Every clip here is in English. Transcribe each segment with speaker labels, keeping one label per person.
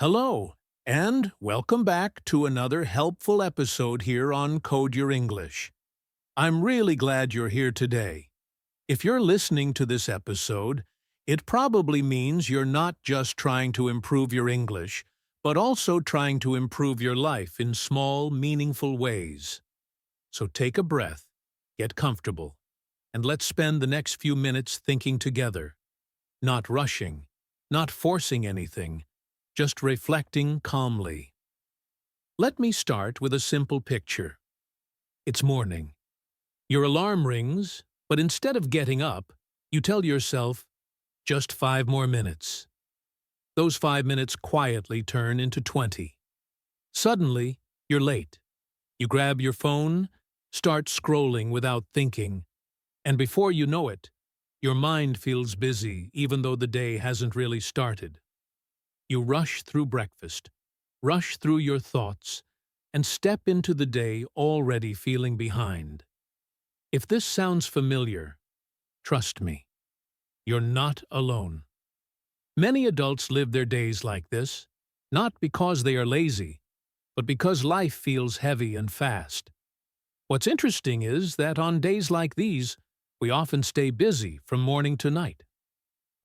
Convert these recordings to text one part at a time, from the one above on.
Speaker 1: Hello, and welcome back to another helpful episode here on Code Your English. I'm really glad you're here today. If you're listening to this episode, it probably means you're not just trying to improve your English, but also trying to improve your life in small, meaningful ways. So take a breath, get comfortable, and let's spend the next few minutes thinking together. Not rushing, not forcing anything, just reflecting calmly. Let me start with a simple picture. It's morning. Your alarm rings, but instead of getting up, you tell yourself, just 5 more minutes. Those 5 minutes quietly turn into 20. Suddenly, you're late. You grab your phone, start scrolling without thinking, and before you know it, your mind feels busy even though the day hasn't really started. You rush through breakfast, rush through your thoughts, and step into the day already feeling behind. If this sounds familiar, trust me, you're not alone. Many adults live their days like this, not because they are lazy, but because life feels heavy and fast. What's interesting is that on days like these, we often stay busy from morning to night.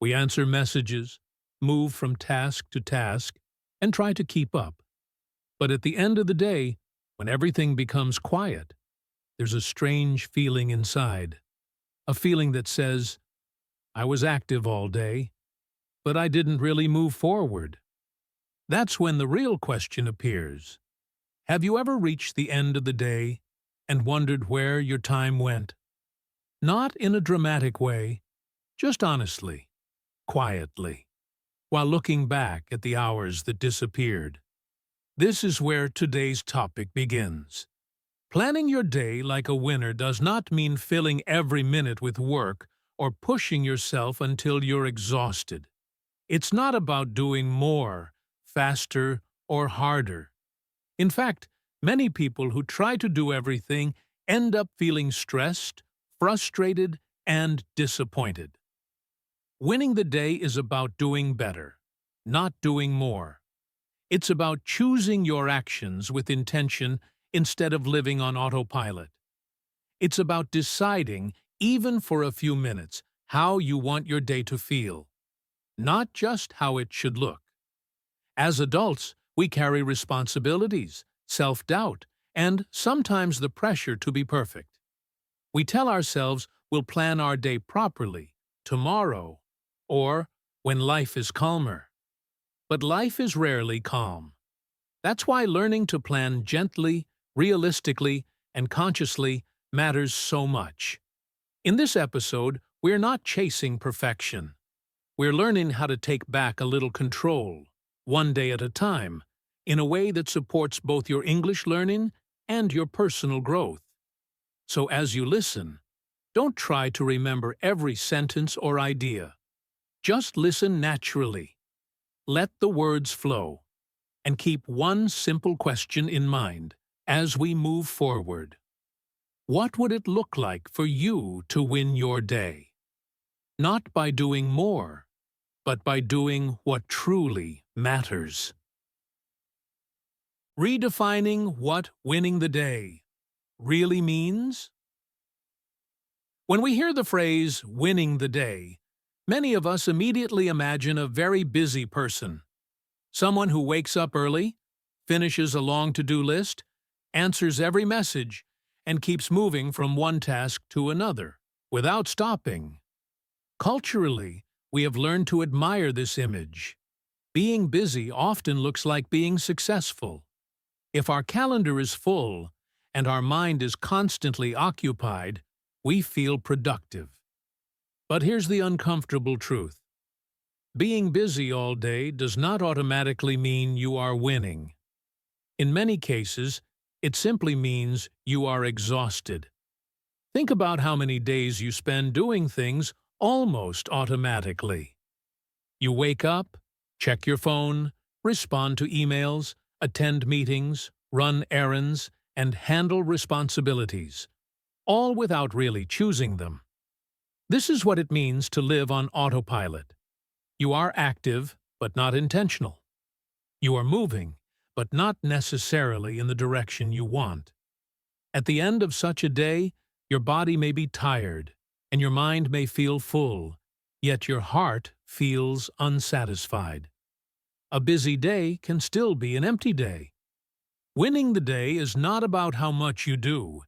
Speaker 1: We answer messages, move from task to task, and try to keep up. But at the end of the day, when everything becomes quiet, there's a strange feeling inside. A feeling that says, I was active all day, but I didn't really move forward. That's when the real question appears. Have you ever reached the end of the day and wondered where your time went? Not in a dramatic way, just honestly, quietly, while looking back at the hours that disappeared. This is where today's topic begins. Planning your day like a winner does not mean filling every minute with work or pushing yourself until you're exhausted. It's not about doing more, faster, or harder. In fact, many people who try to do everything end up feeling stressed, frustrated, and disappointed. Winning the day is about doing better, not doing more. It's about choosing your actions with intention instead of living on autopilot. It's about deciding, even for a few minutes, how you want your day to feel, not just how it should look. As adults, we carry responsibilities, self-doubt, and sometimes the pressure to be perfect. We tell ourselves we'll plan our day properly, tomorrow, or when life is calmer. But life is rarely calm. That's why learning to plan gently, realistically, and consciously matters so much. In this episode, we're not chasing perfection. We're learning how to take back a little control, one day at a time, in a way that supports both your English learning and your personal growth. So as you listen, don't try to remember every sentence or idea. Just listen naturally. Let the words flow, and keep one simple question in mind as we move forward. What would it look like for you to win your day? Not by doing more, but by doing what truly matters. Redefining what winning the day really means? When we hear the phrase winning the day, many of us immediately imagine a very busy person. Someone who wakes up early, finishes a long to-do list, answers every message, and keeps moving from one task to another, without stopping. Culturally, we have learned to admire this image. Being busy often looks like being successful. If our calendar is full, and our mind is constantly occupied, we feel productive. But here's the uncomfortable truth. Being busy all day does not automatically mean you are winning. In many cases, it simply means you are exhausted. Think about how many days you spend doing things almost automatically. You wake up, check your phone, respond to emails, attend meetings, run errands, and handle responsibilities, all without really choosing them. This is what it means to live on autopilot. You are active, but not intentional. You are moving, but not necessarily in the direction you want. At the end of such a day, your body may be tired, and your mind may feel full, yet your heart feels unsatisfied. A busy day can still be an empty day. Winning the day is not about how much you do.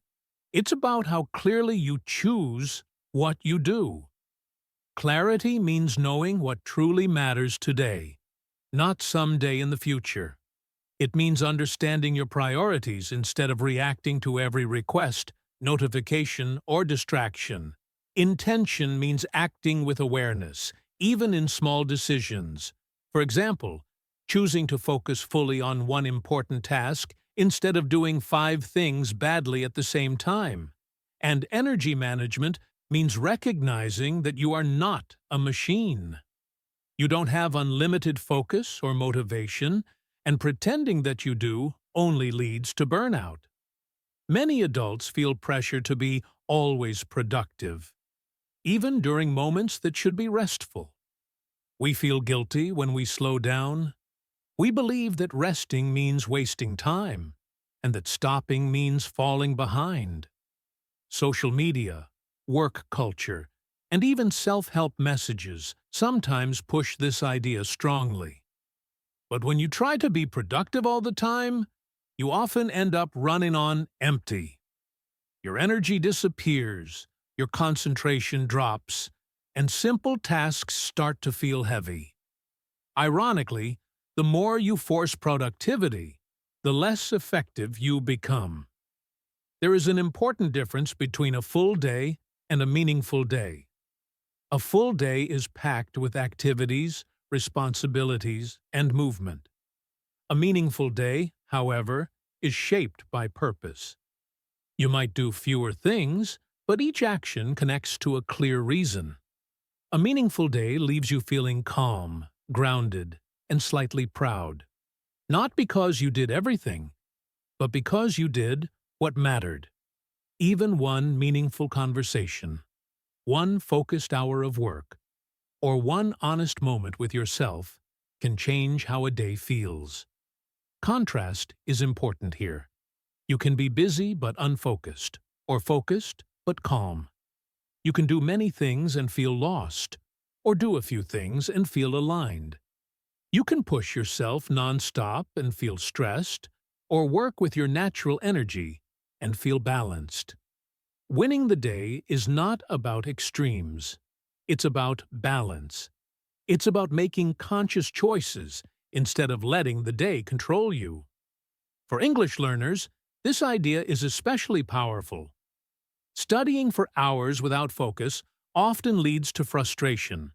Speaker 1: It's about how clearly you choose what you do. Clarity means knowing what truly matters today, not someday in the future. It means understanding your priorities instead of reacting to every request, notification, or distraction. Intention means acting with awareness, even in small decisions. For example, choosing to focus fully on one important task instead of doing 5 things badly at the same time. And energy management means recognizing that you are not a machine. You don't have unlimited focus or motivation, and pretending that you do only leads to burnout. Many adults feel pressure to be always productive, even during moments that should be restful. We feel guilty when we slow down. We believe that resting means wasting time, and that stopping means falling behind. Social media, work culture, and even self-help messages sometimes push this idea strongly. But when you try to be productive all the time, you often end up running on empty. Your energy disappears, your concentration drops, and simple tasks start to feel heavy. Ironically, the more you force productivity, the less effective you become. There is an important difference between a full day and a meaningful day. A full day is packed with activities, responsibilities, and movement. A meaningful day, however, is shaped by purpose. You might do fewer things, but each action connects to a clear reason. A meaningful day leaves you feeling calm, grounded, and slightly proud. Not because you did everything, but because you did what mattered. Even one meaningful conversation, one focused hour of work, or one honest moment with yourself can change how a day feels. Contrast is important here. You can be busy but unfocused, or focused but calm. You can do many things and feel lost, or do a few things and feel aligned. You can push yourself non-stop and feel stressed, or work with your natural energy and feel balanced. Winning the day is not about extremes. It's about balance. It's about making conscious choices instead of letting the day control you. For English learners, this idea is especially powerful. Studying for hours without focus often leads to frustration,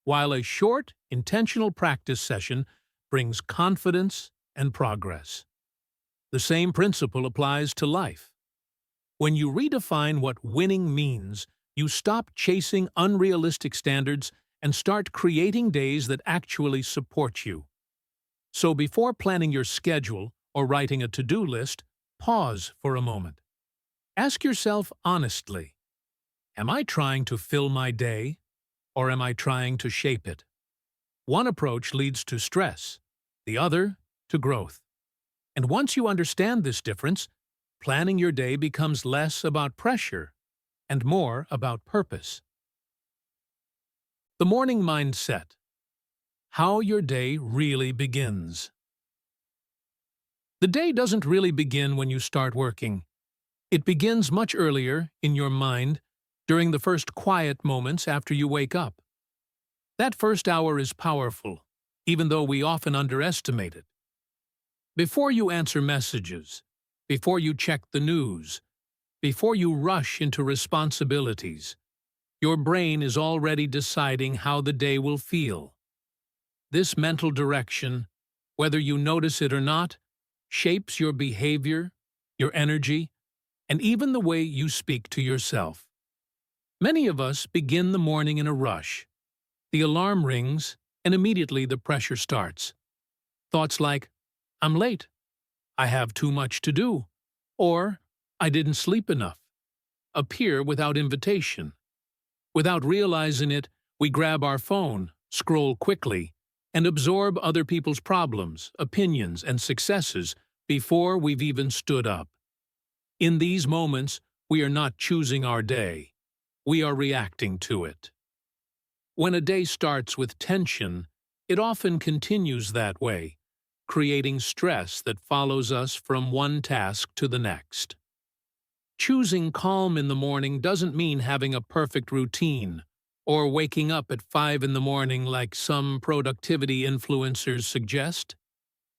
Speaker 1: while a short, intentional practice session brings confidence and progress. The same principle applies to life. When you redefine what winning means, you stop chasing unrealistic standards and start creating days that actually support you. So before planning your schedule or writing a to-do list, pause for a moment. Ask yourself honestly, am I trying to fill my day, or am I trying to shape it? One approach leads to stress, the other to growth. And once you understand this difference, planning your day becomes less about pressure and more about purpose. The morning mindset. How your day really begins. The day doesn't really begin when you start working. It begins much earlier, in your mind, during the first quiet moments after you wake up. That first hour is powerful, even though we often underestimate it. Before you answer messages, before you check the news, before you rush into responsibilities, your brain is already deciding how the day will feel. This mental direction, whether you notice it or not, shapes your behavior, your energy, and even the way you speak to yourself. Many of us begin the morning in a rush. The alarm rings, and immediately the pressure starts. Thoughts like, I'm late, I have too much to do, or I didn't sleep enough, appear without invitation. Without realizing it, we grab our phone, scroll quickly, and absorb other people's problems, opinions, and successes before we've even stood up. In these moments, we are not choosing our day. We are reacting to it. When a day starts with tension, it often continues that way, creating stress that follows us from one task to the next. Choosing calm in the morning doesn't mean having a perfect routine or waking up at 5 in the morning like some productivity influencers suggest.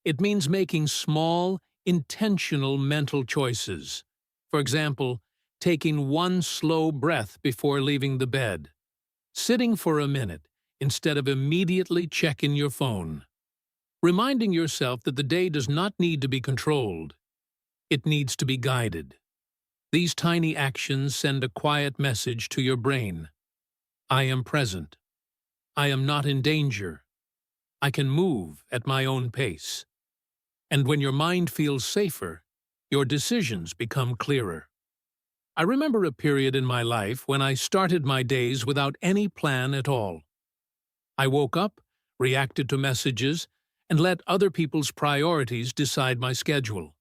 Speaker 1: It means making small, intentional mental choices. For example, taking one slow breath before leaving the bed, sitting for a minute instead of immediately checking your phone, reminding yourself that the day does not need to be controlled. It needs to be guided. These tiny actions send a quiet message to your brain. I am present. I am not in danger. I can move at my own pace. And when your mind feels safer, your decisions become clearer. I remember a period in my life when I started my days without any plan at all. I woke up, reacted to messages, and let other people's priorities decide my schedule.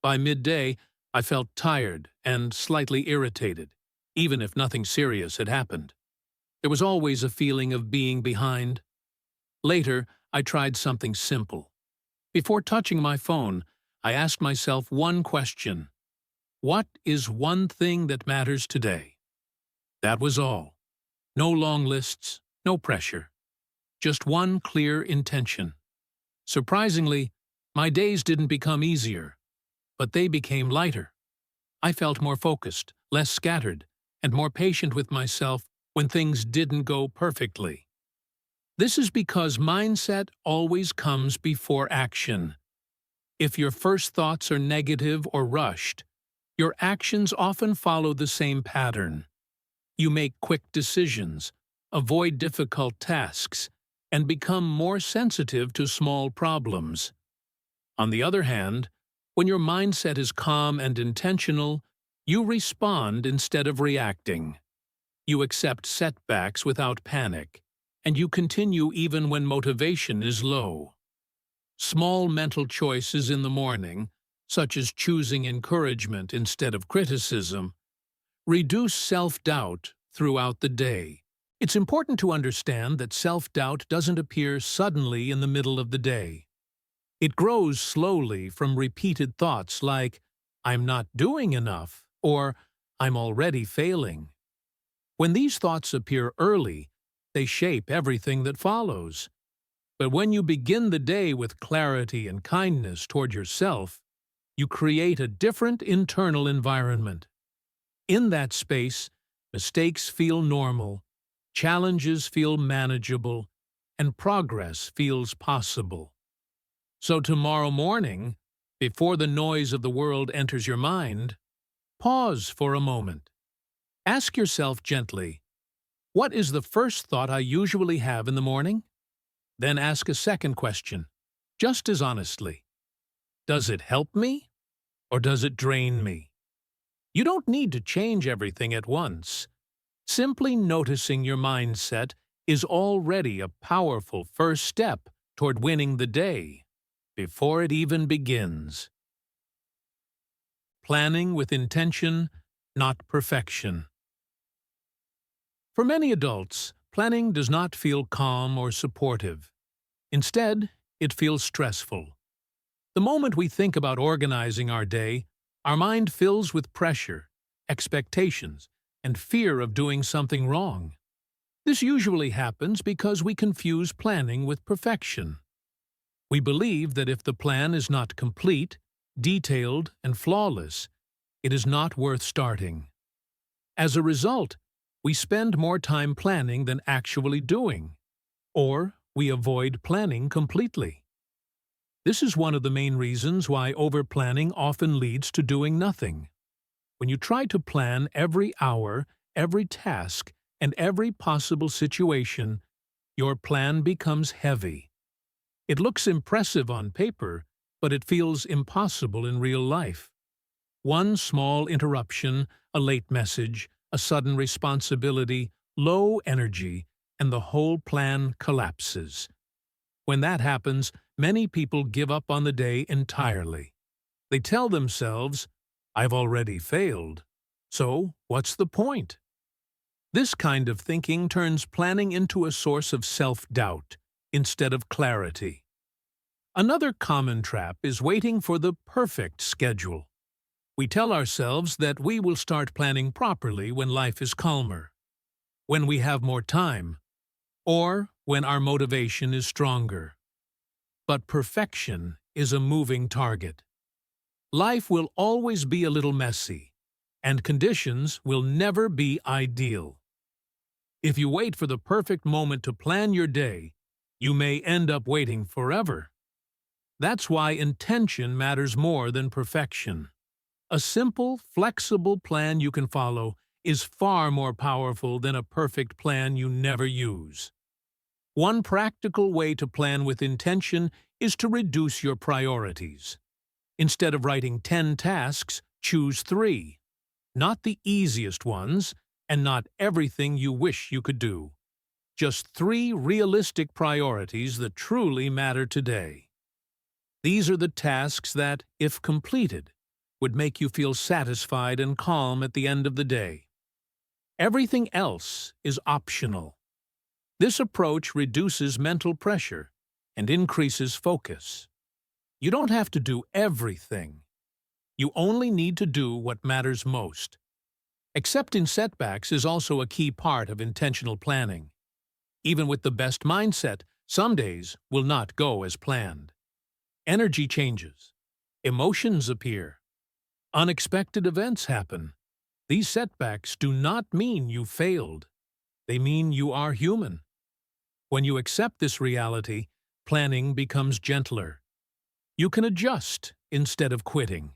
Speaker 1: By midday, I felt tired and slightly irritated, even if nothing serious had happened. There was always a feeling of being behind. Later, I tried something simple. Before touching my phone, I asked myself one question. What is one thing that matters today? That was all. No long lists, no pressure. Just one clear intention. Surprisingly, my days didn't become easier, but they became lighter. I felt more focused, less scattered, and more patient with myself when things didn't go perfectly. This is because mindset always comes before action. If your first thoughts are negative or rushed, your actions often follow the same pattern. You make quick decisions, avoid difficult tasks, and become more sensitive to small problems. On the other hand, when your mindset is calm and intentional, you respond instead of reacting. You accept setbacks without panic, and you continue even when motivation is low. Small mental choices in the morning, such as choosing encouragement instead of criticism, reduce self-doubt throughout the day. It's important to understand that self-doubt doesn't appear suddenly in the middle of the day. It grows slowly from repeated thoughts like, I'm not doing enough, or I'm already failing. When these thoughts appear early, they shape everything that follows. But when you begin the day with clarity and kindness toward yourself, you create a different internal environment. In that space, mistakes feel normal, challenges feel manageable, and progress feels possible. So tomorrow morning, before the noise of the world enters your mind, pause for a moment. Ask yourself gently, what is the first thought I usually have in the morning? Then ask a second question, just as honestly. Does it help me, or does it drain me? You don't need to change everything at once. Simply noticing your mindset is already a powerful first step toward winning the day, before it even begins. Planning with intention, not perfection. For many adults, planning does not feel calm or supportive. Instead, it feels stressful. The moment we think about organizing our day, our mind fills with pressure, expectations, and fear of doing something wrong. This usually happens because we confuse planning with perfection. We believe that if the plan is not complete, detailed, and flawless, it is not worth starting. As a result, we spend more time planning than actually doing, or we avoid planning completely. This is one of the main reasons why over-planning often leads to doing nothing. When you try to plan every hour, every task, and every possible situation, your plan becomes heavy. It looks impressive on paper, but it feels impossible in real life. One small interruption, a late message, a sudden responsibility, low energy, and the whole plan collapses. When that happens, many people give up on the day entirely. They tell themselves, "I've already failed, so what's the point?" This kind of thinking turns planning into a source of self-doubt instead of clarity. Another common trap is waiting for the perfect schedule. We tell ourselves that we will start planning properly when life is calmer, when we have more time, or when our motivation is stronger. But perfection is a moving target. Life will always be a little messy, and conditions will never be ideal. If you wait for the perfect moment to plan your day, you may end up waiting forever. That's why intention matters more than perfection. A simple, flexible plan you can follow is far more powerful than a perfect plan you never use. One practical way to plan with intention is to reduce your priorities. Instead of writing 10 tasks, choose 3. Not the easiest ones, and not everything you wish you could do. Just 3 realistic priorities that truly matter today. These are the tasks that, if completed, would make you feel satisfied and calm at the end of the day. Everything else is optional. This approach reduces mental pressure and increases focus. You don't have to do everything. You only need to do what matters most. Accepting setbacks is also a key part of intentional planning. Even with the best mindset, some days will not go as planned. Energy changes. Emotions appear. Unexpected events happen. These setbacks do not mean you failed. They mean you are human. When you accept this reality, planning becomes gentler. You can adjust instead of quitting.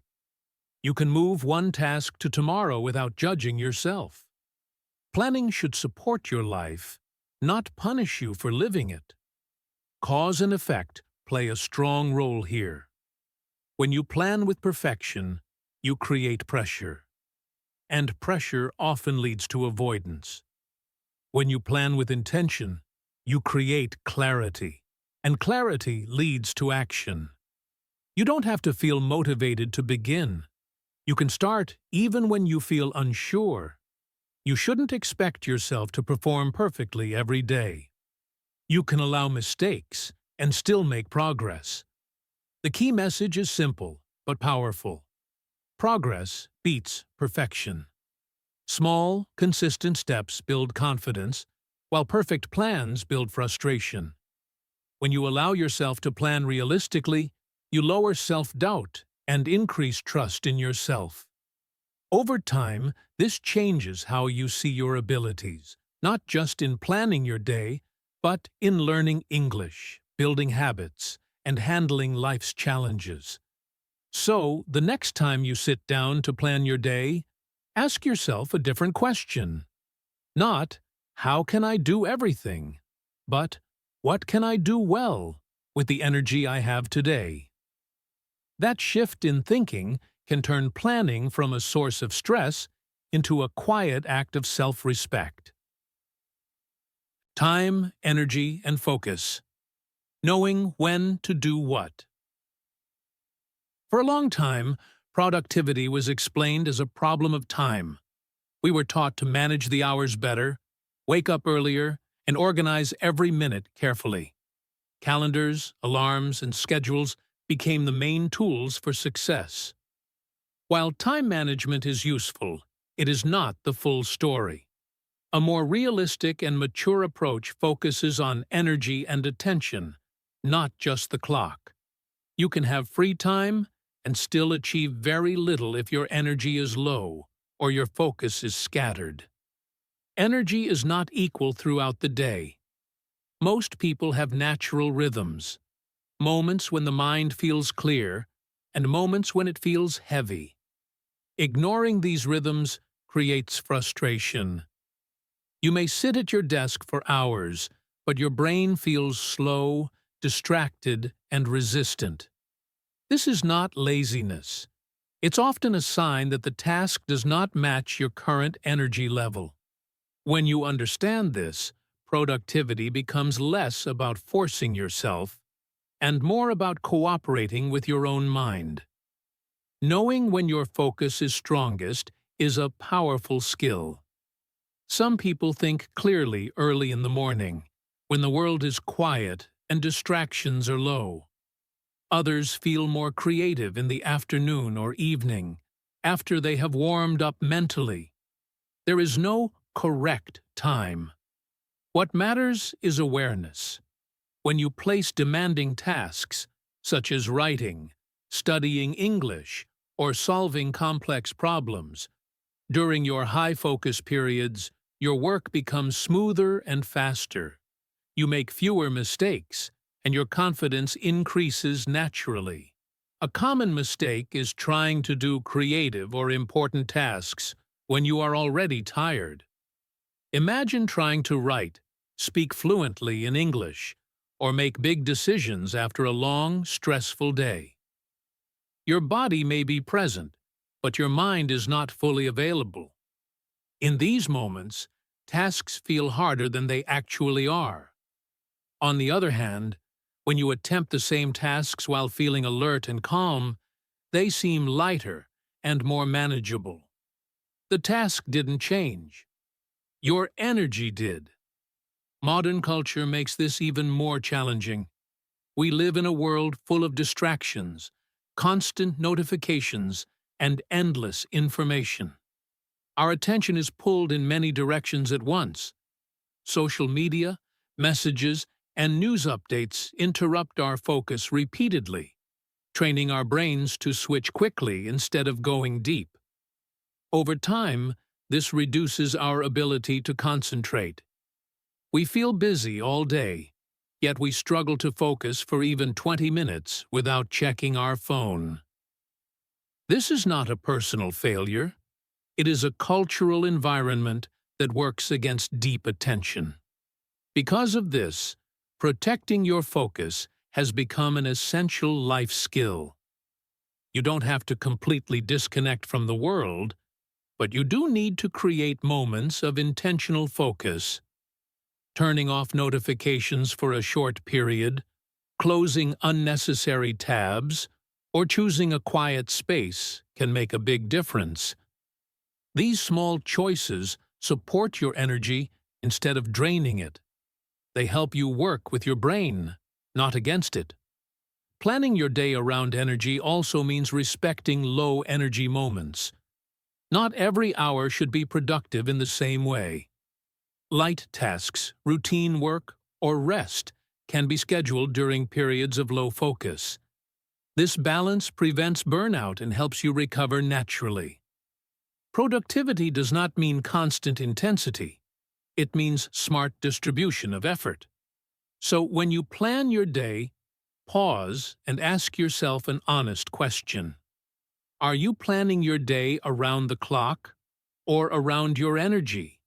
Speaker 1: You can move one task to tomorrow without judging yourself. Planning should support your life, not punish you for living it. Cause and effect play a strong role here. When you plan with perfection, you create pressure. And pressure often leads to avoidance. When you plan with intention, you create clarity. And clarity leads to action. You don't have to feel motivated to begin. You can start even when you feel unsure. You shouldn't expect yourself to perform perfectly every day. You can allow mistakes and still make progress. The key message is simple but powerful. Progress beats perfection. Small, consistent steps build confidence, while perfect plans build frustration. When you allow yourself to plan realistically, you lower self-doubt and increase trust in yourself. Over time, this changes how you see your abilities, not just in planning your day, but in learning English, building habits, and handling life's challenges. So, the next time you sit down to plan your day, ask yourself a different question. Not, "How can I do everything?" but, "What can I do well with the energy I have today?" That shift in thinking can turn planning from a source of stress into a quiet act of self-respect. Time, energy, and focus. Knowing when to do what. For a long time, productivity was explained as a problem of time. We were taught to manage the hours better, wake up earlier, and organize every minute carefully. Calendars, alarms, and schedules became the main tools for success. While time management is useful, it is not the full story. A more realistic and mature approach focuses on energy and attention, not just the clock. You can have free time and still achieve very little if your energy is low or your focus is scattered. Energy is not equal throughout the day. Most people have natural rhythms, moments when the mind feels clear and moments when it feels heavy. Ignoring these rhythms creates frustration. You may sit at your desk for hours, but your brain feels slow, distracted, and resistant. This is not laziness. It's often a sign that the task does not match your current energy level. When you understand this, productivity becomes less about forcing yourself and more about cooperating with your own mind. Knowing when your focus is strongest is a powerful skill. Some people think clearly early in the morning, when the world is quiet and distractions are low. Others feel more creative in the afternoon or evening, after they have warmed up mentally. There is no correct time. What matters is awareness. When you place demanding tasks, such as writing, studying English, or solving complex problems, during your high-focus periods, your work becomes smoother and faster. You make fewer mistakes, and your confidence increases naturally. A common mistake is trying to do creative or important tasks when you are already tired. Imagine trying to write, speak fluently in English, or make big decisions after a long, stressful day. Your body may be present, but your mind is not fully available. In these moments, tasks feel harder than they actually are. On the other hand, when you attempt the same tasks while feeling alert and calm, they seem lighter and more manageable. The task didn't change. Your energy did. Modern culture makes this even more challenging. We live in a world full of distractions, constant notifications, and endless information. Our attention is pulled in many directions at once. Social media, messages, and news updates interrupt our focus repeatedly, training our brains to switch quickly instead of going deep. Over time, this reduces our ability to concentrate. We feel busy all day, yet we struggle to focus for even 20 minutes without checking our phone. This is not a personal failure. It is a cultural environment that works against deep attention. Because of this, protecting your focus has become an essential life skill. You don't have to completely disconnect from the world, but you do need to create moments of intentional focus. Turning off notifications for a short period, closing unnecessary tabs, or choosing a quiet space can make a big difference. These small choices support your energy instead of draining it. They help you work with your brain, not against it. Planning your day around energy also means respecting low-energy moments. Not every hour should be productive in the same way. Light tasks, routine work, or rest can be scheduled during periods of low focus. This balance prevents burnout and helps you recover naturally. Productivity does not mean constant intensity. It means smart distribution of effort. So when you plan your day, pause and ask yourself an honest question. Are you planning your day around the clock or around your energy?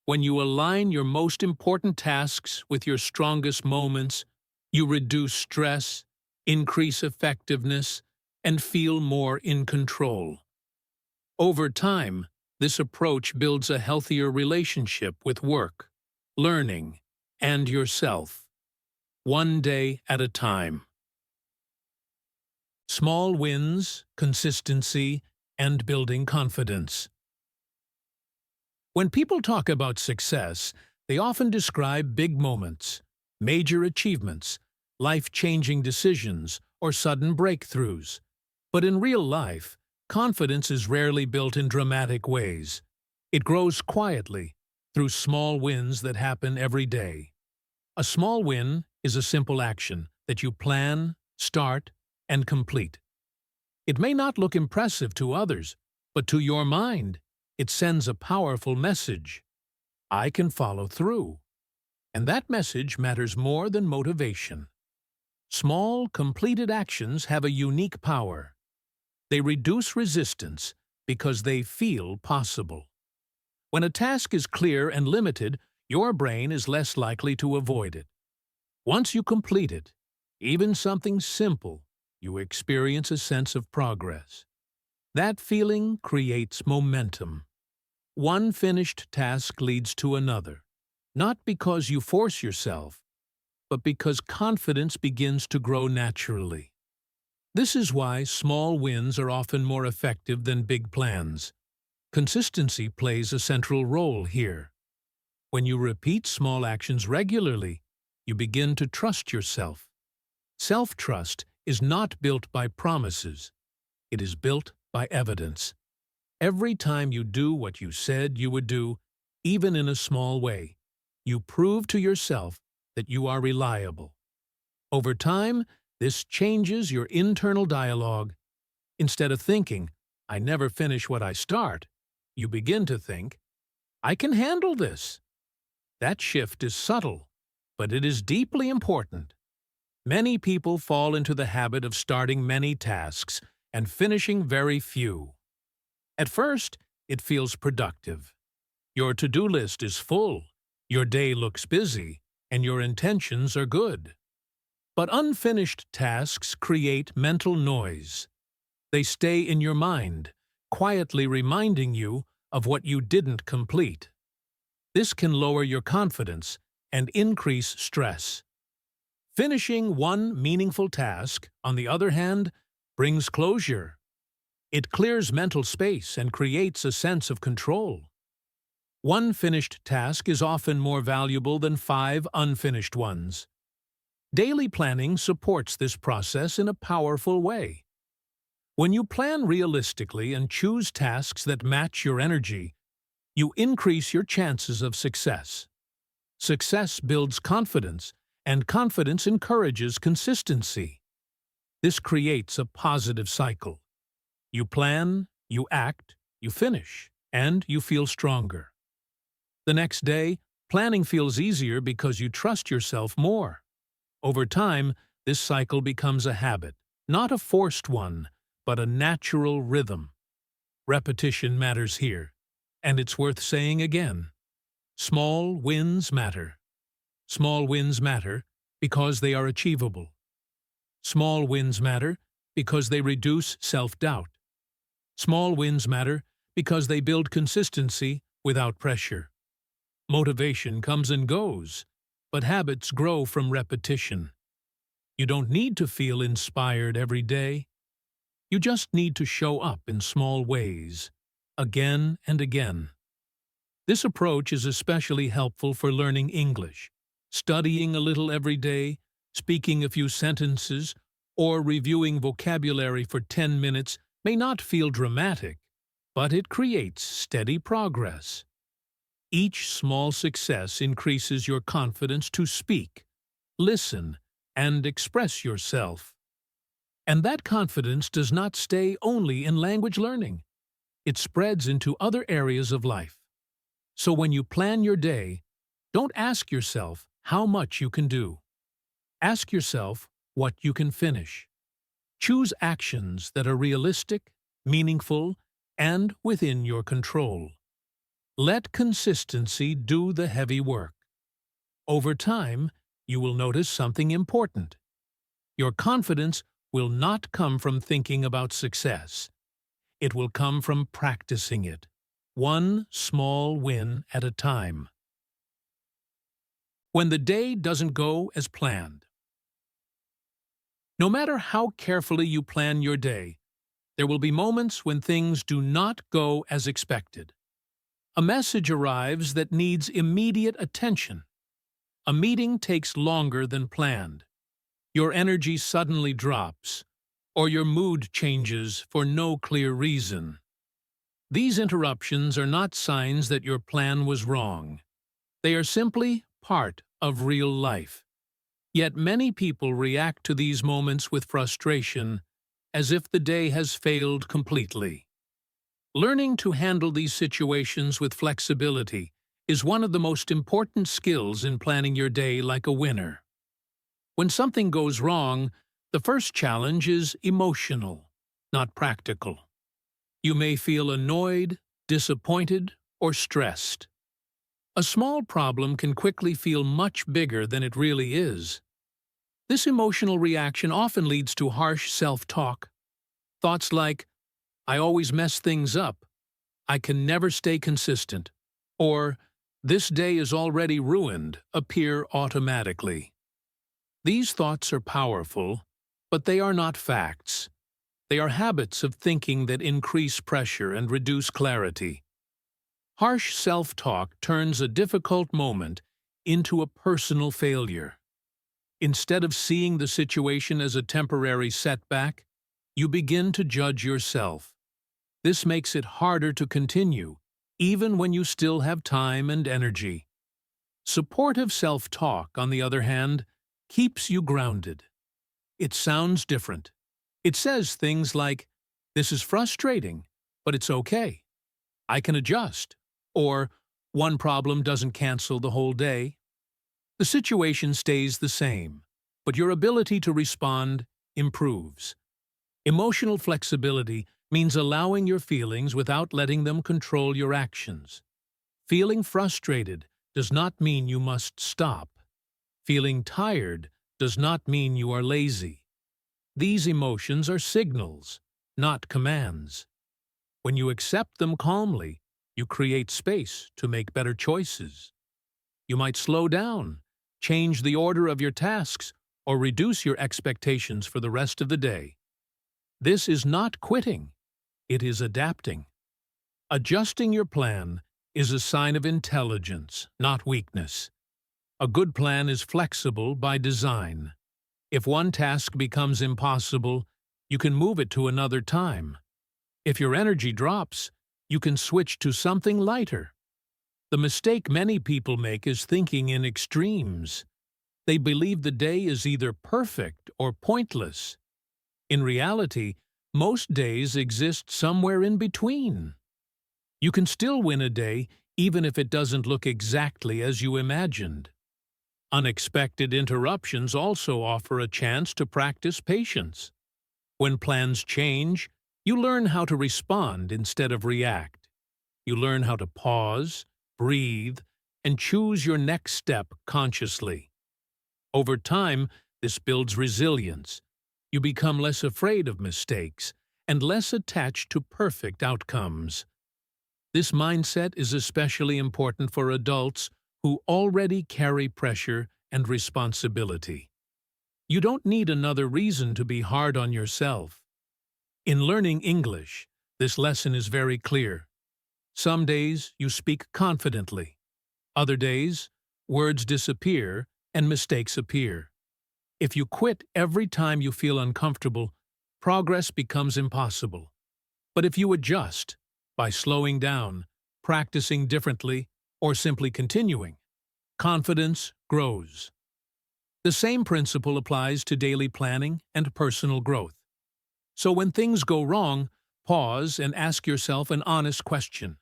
Speaker 1: When you align your most important tasks with your strongest moments, you reduce stress, increase effectiveness, and feel more in control. Over time, this approach builds a healthier relationship with work, learning, and yourself, one day at a time. Small wins, consistency, and building confidence. When people talk about success, they often describe big moments, major achievements, life-changing decisions, or sudden breakthroughs. But in real life, confidence is rarely built in dramatic ways. It grows quietly, through small wins that happen every day. A small win is a simple action that you plan, start, and complete. It may not look impressive to others, but to your mind, it sends a powerful message. I can follow through. And that message matters more than motivation. Small, completed actions have a unique power. They reduce resistance because they feel possible. When a task is clear and limited, your brain is less likely to avoid it. Once you complete it, even something simple, you experience a sense of progress. That feeling creates momentum. One finished task leads to another, not because you force yourself, but because confidence begins to grow naturally. This is why small wins are often more effective than big plans. Consistency plays a central role here. When you repeat small actions regularly, you begin to trust yourself. Self-trust is not built by promises. It is built by evidence. Every time you do what you said you would do, even in a small way, you prove to yourself that you are reliable. Over time, this changes your internal dialogue. Instead of thinking, "I never finish what I start," you begin to think, "I can handle this." That shift is subtle, but it is deeply important. Many people fall into the habit of starting many tasks and finishing very few. At first, it feels productive. Your to-do list is full, your day looks busy, and your intentions are good. But unfinished tasks create mental noise. They stay in your mind, quietly reminding you of what you didn't complete. This can lower your confidence and increase stress. Finishing one meaningful task, on the other hand, brings closure. It clears mental space and creates a sense of control. One finished task is often more valuable than 5 unfinished ones. Daily planning supports this process in a powerful way. When you plan realistically and choose tasks that match your energy, you increase your chances of success. Success builds confidence, and confidence encourages consistency. This creates a positive cycle. You plan, you act, you finish, and you feel stronger. The next day, planning feels easier because you trust yourself more. Over time, this cycle becomes a habit, not a forced one, but a natural rhythm. Repetition matters here, and it's worth saying again. Small wins matter. Small wins matter because they are achievable. Small wins matter because they reduce self-doubt. Small wins matter because they build consistency without pressure. Motivation comes and goes, but habits grow from repetition. You don't need to feel inspired every day. You just need to show up in small ways, again and again. This approach is especially helpful for learning English. Studying a little every day, speaking a few sentences, or reviewing vocabulary for 10 minutes may not feel dramatic, but it creates steady progress. Each small success increases your confidence to speak, listen, and express yourself. And that confidence does not stay only in language learning. It spreads into other areas of life. So when you plan your day, don't ask yourself how much you can do. Ask yourself what you can finish. Choose actions that are realistic, meaningful, and within your control. Let consistency do the heavy work. Over time, you will notice something important. Your confidence will not come from thinking about success. It will come from practicing it, one small win at a time. When the day doesn't go as planned. No matter how carefully you plan your day, there will be moments when things do not go as expected. A message arrives that needs immediate attention. A meeting takes longer than planned. Your energy suddenly drops, or your mood changes for no clear reason. These interruptions are not signs that your plan was wrong. They are simply part of real life. Yet many people react to these moments with frustration, as if the day has failed completely. Learning to handle these situations with flexibility is one of the most important skills in planning your day like a winner. When something goes wrong, the first challenge is emotional, not practical. You may feel annoyed, disappointed, or stressed. A small problem can quickly feel much bigger than it really is. This emotional reaction often leads to harsh self-talk. Thoughts like, "I always mess things up," "I can never stay consistent," or "This day is already ruined" appear automatically. These thoughts are powerful, but they are not facts. They are habits of thinking that increase pressure and reduce clarity. Harsh self-talk turns a difficult moment into a personal failure. Instead of seeing the situation as a temporary setback, you begin to judge yourself. This makes it harder to continue, even when you still have time and energy. Supportive self-talk, on the other hand, keeps you grounded. It sounds different. It says things like, "This is frustrating, but it's okay. I can adjust." Or, "One problem doesn't cancel the whole day." The situation stays the same, but your ability to respond improves. Emotional flexibility means allowing your feelings without letting them control your actions. Feeling frustrated does not mean you must stop. Feeling tired does not mean you are lazy. These emotions are signals, not commands. When you accept them calmly, you create space to make better choices. You might slow down, change the order of your tasks, or reduce your expectations for the rest of the day. This is not quitting. It is adapting. Adjusting your plan is a sign of intelligence, not weakness. A good plan is flexible by design. If one task becomes impossible, you can move it to another time. If your energy drops, you can switch to something lighter. The mistake many people make is thinking in extremes. They believe the day is either perfect or pointless. In reality, most days exist somewhere in between. You can still win a day even if it doesn't look exactly as you imagined. Unexpected interruptions also offer a chance to practice patience. When plans change, you learn how to respond instead of react. You learn how to pause, breathe, and choose your next step consciously. Over time, this builds resilience. You become less afraid of mistakes and less attached to perfect outcomes. This mindset is especially important for adults who already carry pressure and responsibility. You don't need another reason to be hard on yourself. In learning English, this lesson is very clear. Some days you speak confidently. Other days, words disappear and mistakes appear. If you quit every time you feel uncomfortable, progress becomes impossible. But if you adjust, by slowing down, practicing differently, or simply continuing, confidence grows. The same principle applies to daily planning and personal growth. So when things go wrong, pause and ask yourself an honest question.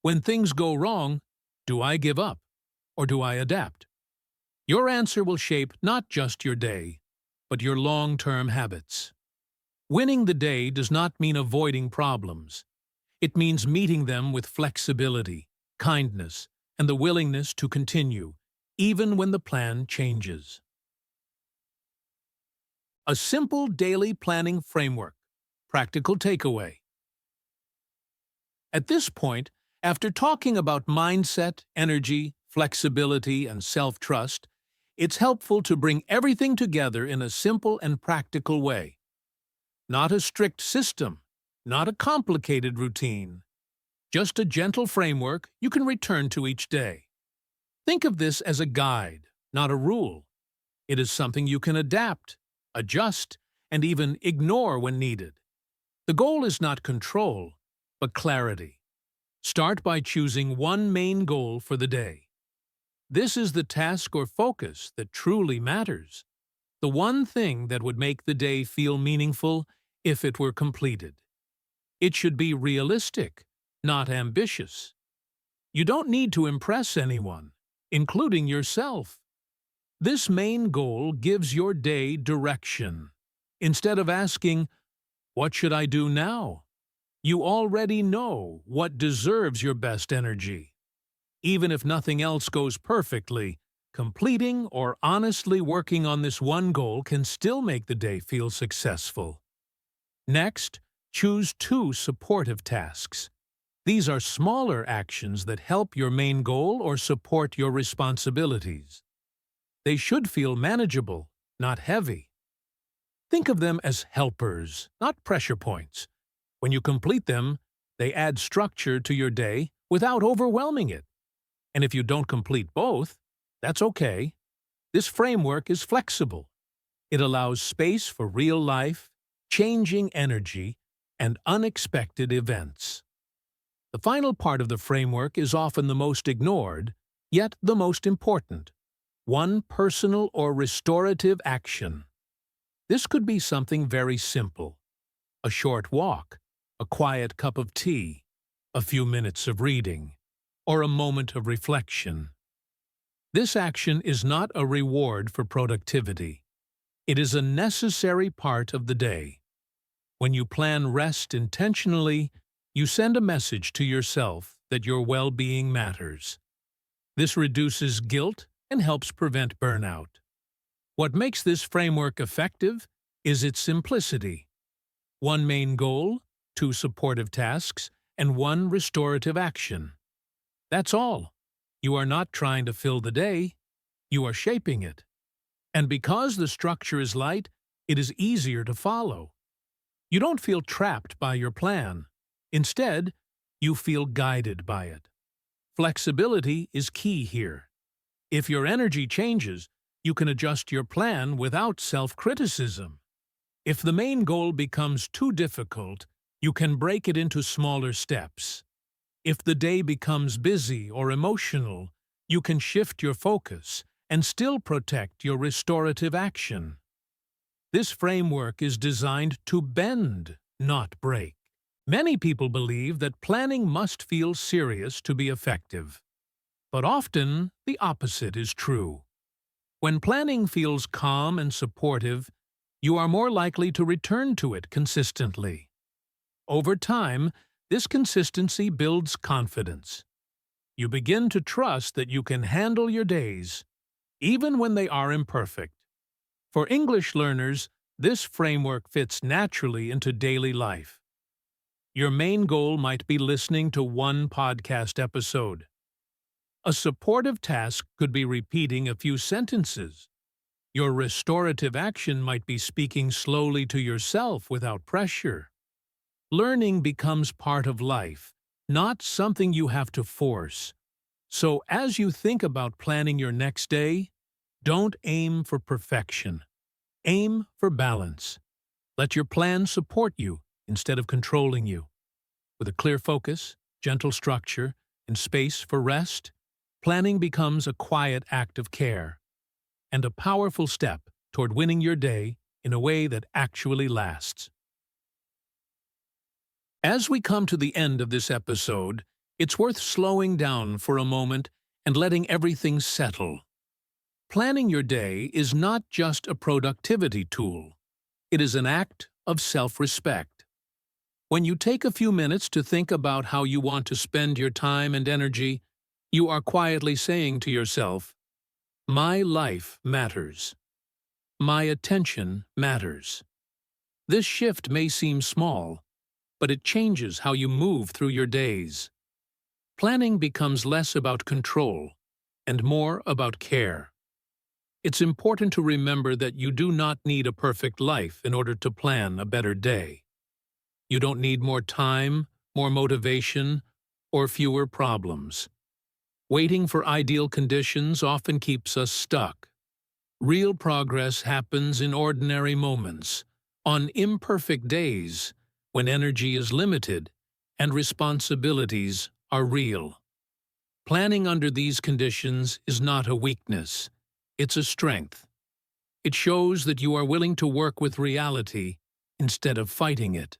Speaker 1: When things go wrong, do I give up, or do I adapt? Your answer will shape not just your day, but your long-term habits. Winning the day does not mean avoiding problems. It means meeting them with flexibility, kindness, and the willingness to continue, even when the plan changes. A simple daily planning framework. Practical takeaway. At this point, after talking about mindset, energy, flexibility, and self-trust, it's helpful to bring everything together in a simple and practical way. Not a strict system, not a complicated routine, just a gentle framework you can return to each day. Think of this as a guide, not a rule. It is something you can adapt, adjust, and even ignore when needed. The goal is not control, but clarity. Start by choosing one main goal for the day. This is the task or focus that truly matters, the one thing that would make the day feel meaningful if it were completed. It should be realistic, not ambitious. You don't need to impress anyone, including yourself. This main goal gives your day direction. Instead of asking, "What should I do now?" you already know what deserves your best energy. Even if nothing else goes perfectly, completing or honestly working on this one goal can still make the day feel successful. Next, choose 2 supportive tasks. These are smaller actions that help your main goal or support your responsibilities. They should feel manageable, not heavy. Think of them as helpers, not pressure points. When you complete them, they add structure to your day without overwhelming it. And if you don't complete both, that's okay. This framework is flexible. It allows space for real life, changing energy, and unexpected events. The final part of the framework is often the most ignored, yet the most important. One personal or restorative action. This could be something very simple. A short walk, a quiet cup of tea, a few minutes of reading, or a moment of reflection. This action is not a reward for productivity. It is a necessary part of the day. When you plan rest intentionally, you send a message to yourself that your well-being matters. This reduces guilt and helps prevent burnout. What makes this framework effective is its simplicity. One main goal, 2 supportive tasks, and 1 restorative action. That's all. You are not trying to fill the day, you are shaping it. And because the structure is light, it is easier to follow. You don't feel trapped by your plan. Instead, you feel guided by it. Flexibility is key here. If your energy changes, you can adjust your plan without self-criticism. If the main goal becomes too difficult, you can break it into smaller steps. If the day becomes busy or emotional, you can shift your focus and still protect your restorative action. This framework is designed to bend, not break. Many people believe that planning must feel serious to be effective. But often, the opposite is true. When planning feels calm and supportive, you are more likely to return to it consistently. Over time, this consistency builds confidence. You begin to trust that you can handle your days, even when they are imperfect. For English learners, this framework fits naturally into daily life. Your main goal might be listening to 1 podcast episode. A supportive task could be repeating a few sentences. Your restorative action might be speaking slowly to yourself without pressure. Learning becomes part of life, not something you have to force. So as you think about planning your next day, don't aim for perfection. Aim for balance. Let your plan support you instead of controlling you. With a clear focus, gentle structure, and space for rest, planning becomes a quiet act of care and a powerful step toward winning your day in a way that actually lasts. As we come to the end of this episode, it's worth slowing down for a moment and letting everything settle. Planning your day is not just a productivity tool. It is an act of self-respect. When you take a few minutes to think about how you want to spend your time and energy, you are quietly saying to yourself, "My life matters. My attention matters." This shift may seem small, but it changes how you move through your days. Planning becomes less about control and more about care. It's important to remember that you do not need a perfect life in order to plan a better day. You don't need more time, more motivation, or fewer problems. Waiting for ideal conditions often keeps us stuck. Real progress happens in ordinary moments, on imperfect days, when energy is limited and responsibilities are real. Planning under these conditions is not a weakness, it's a strength. It shows that you are willing to work with reality instead of fighting it.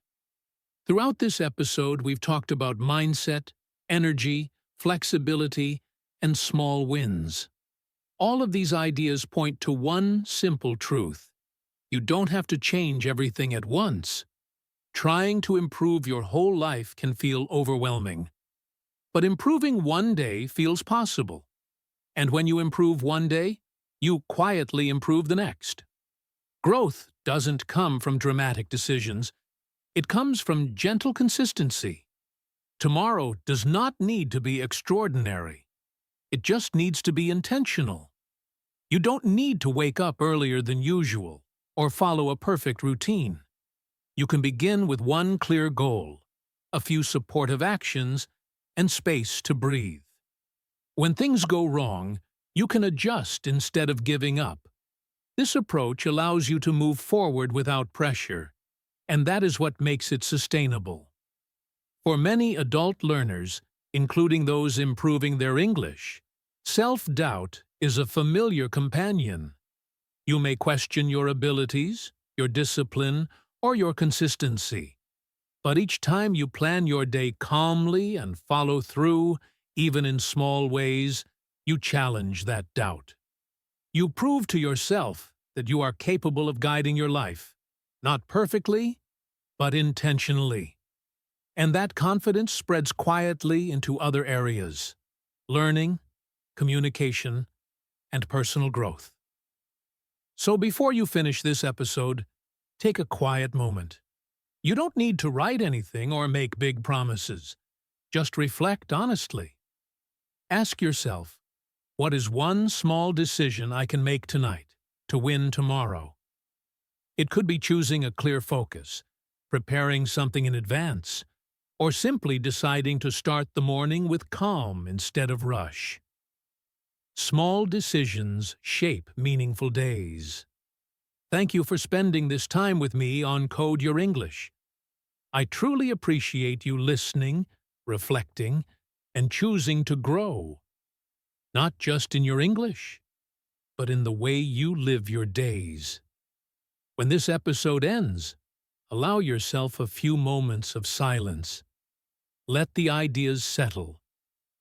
Speaker 1: Throughout this episode, we've talked about mindset, energy, flexibility, and small wins. All of these ideas point to one simple truth. You don't have to change everything at once. Trying to improve your whole life can feel overwhelming. But improving one day feels possible. And when you improve one day, you quietly improve the next. Growth doesn't come from dramatic decisions. It comes from gentle consistency. Tomorrow does not need to be extraordinary. It just needs to be intentional. You don't need to wake up earlier than usual or follow a perfect routine. You can begin with one clear goal, a few supportive actions, and space to breathe. When things go wrong, you can adjust instead of giving up. This approach allows you to move forward without pressure, and that is what makes it sustainable. For many adult learners, including those improving their English, self-doubt is a familiar companion. You may question your abilities, your discipline, or your consistency. But each time you plan your day calmly and follow through, even in small ways, you challenge that doubt. You prove to yourself that you are capable of guiding your life, not perfectly, but intentionally. And that confidence spreads quietly into other areas: learning, communication, and personal growth. So before you finish this episode, take a quiet moment. You don't need to write anything or make big promises. Just reflect honestly. Ask yourself, what is one small decision I can make tonight to win tomorrow? It could be choosing a clear focus, preparing something in advance, or simply deciding to start the morning with calm instead of rush. Small decisions shape meaningful days. Thank you for spending this time with me on Code Your English. I truly appreciate you listening, reflecting, and choosing to grow, not just in your English, but in the way you live your days. When this episode ends, allow yourself a few moments of silence. Let the ideas settle,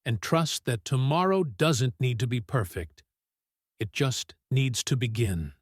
Speaker 1: and trust that tomorrow doesn't need to be perfect. It just needs to begin.